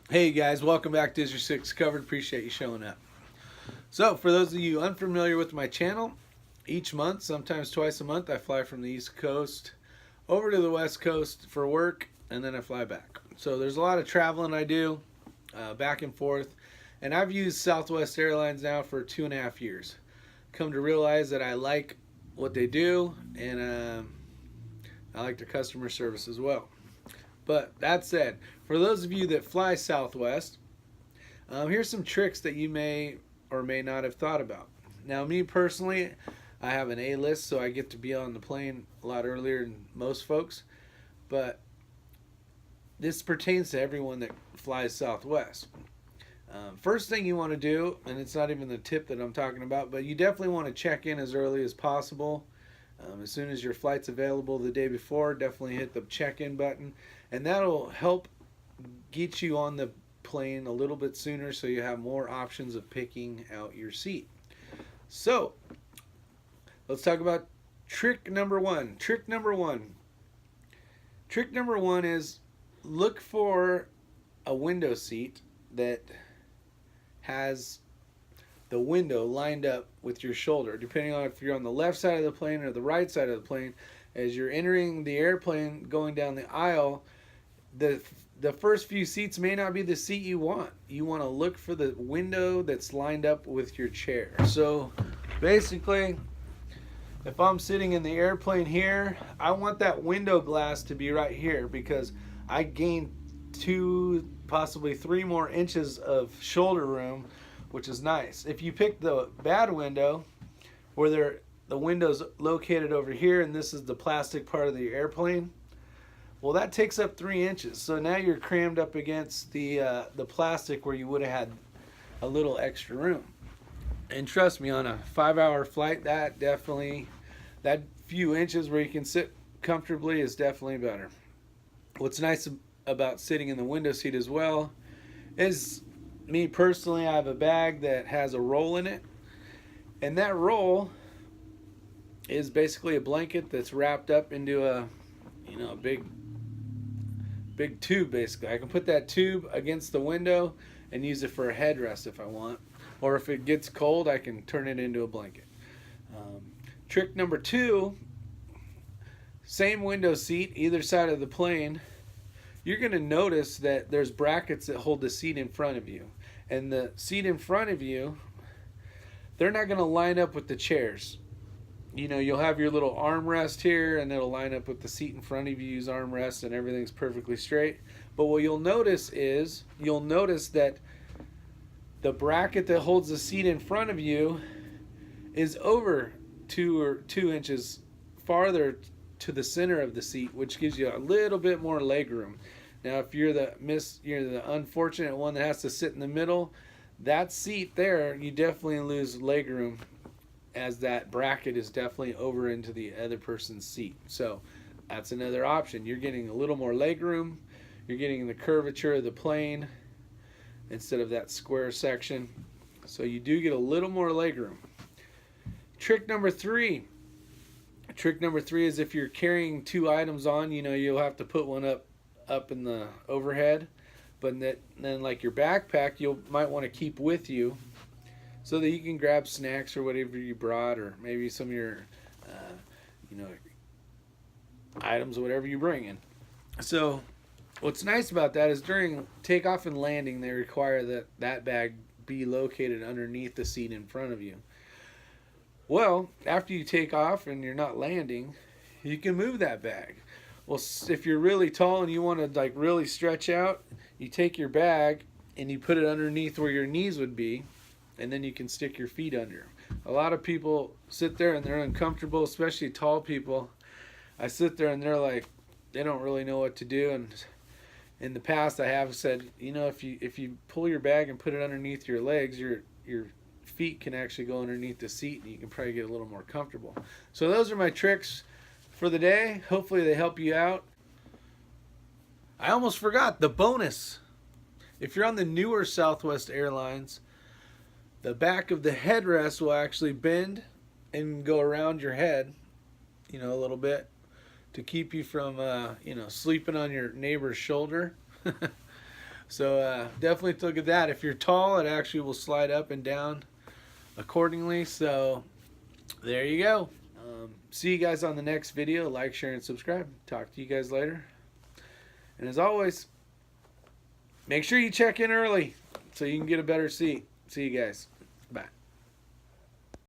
Hey guys, welcome back to Is Your Six Covered. Appreciate you showing up. So, for those of you unfamiliar with my channel, each month, sometimes twice a month, I fly from the East Coast over to the West Coast for work, and then I fly back. So, there's a lot of traveling I do back and forth, and I've used Southwest Airlines now for 2.5 years. Come to realize that I like what they do, and I like their customer service as well. But that said, for those of you that fly Southwest, here's some tricks that you may or may not have thought about. Now, me personally, I have an A list, so I get to be on the plane a lot earlier than most folks. But this pertains to everyone that flies Southwest. First thing you want to do, and it's not even the tip that I'm talking about, but you definitely want to check in as early as possible. As soon as your flight's available the day before, definitely hit the check-in button, and that'll help get you on the plane a little bit sooner so you have more options of picking out your seat. So, let's talk about trick number one. Trick number one is look for a window seat that has the window lined up with your shoulder, depending on if you're on the left side of the plane or the right side of the plane. As you're entering the airplane going down the aisle, the the first few seats may not be the seat you want. You want to look for the window that's lined up with your chair. So basically, if I'm sitting in the airplane here, I want that window glass to be right here because I gain 2, possibly 3 more inches of shoulder room, which is nice. If you pick the bad window, where the window's located over here and this is the plastic part of the airplane, well, that takes up 3 inches. So now you're crammed up against the plastic where you would have had a little extra room. And trust me, on a 5-hour flight, that few inches where you can sit comfortably is definitely better. What's nice about sitting in the window seat as well is, me personally, I have a bag that has a roll in it, and that roll is basically a blanket that's wrapped up into a big tube. Basically, I can put that tube against the window and use it for a headrest if I want, or if it gets cold, I can turn it into a blanket. um, Trick number two: same window seat either side of the plane. You're going to notice that there's brackets that hold the seat in front of you, and the seat in front of you, they're not going to line up with the chairs. You'll have your little armrest here, and it'll line up with the seat in front of you's armrest, and everything's perfectly straight. But what you'll notice that the bracket that holds the seat in front of you is over 2 inches farther to the center of the seat, which gives you a little bit more leg room. Now, if you're the unfortunate one that has to sit in the middle, that seat there, you definitely lose leg room, as that bracket is definitely over into the other person's seat. So that's another option. You're getting a little more leg room. You're getting the curvature of the plane instead of that square section. So you do get a little more leg room. Trick number three. Trick number three is, if you're carrying 2 items on, you'll have to put one up in the overhead. But then, like your backpack, you might want to keep with you, so that you can grab snacks or whatever you brought, or maybe some of your, you know, items, whatever you bring in. So, what's nice about that is during takeoff and landing, they require that bag be located underneath the seat in front of you. Well, after you take off and you're not landing, you can move that bag. Well, if you're really tall and you want to like really stretch out, you take your bag and you put it underneath where your knees would be, and then you can stick your feet under. A lot of people sit there and they're uncomfortable, especially tall people. I sit there and they're like, they don't really know what to do. And in the past, I have said, if you pull your bag and put it underneath your legs, your feet can actually go underneath the seat, and you can probably get a little more comfortable. So those are my tricks for the day. Hopefully they help you out. I almost forgot the bonus. If you're on the newer Southwest Airlines, the back of the headrest will actually bend and go around your head, a little bit, to keep you from, sleeping on your neighbor's shoulder. So definitely look at that. If you're tall, it actually will slide up and down accordingly. So there you go. See you guys on the next video. Like, share, and subscribe. Talk to you guys later. And as always, make sure you check in early so you can get a better seat. See you guys.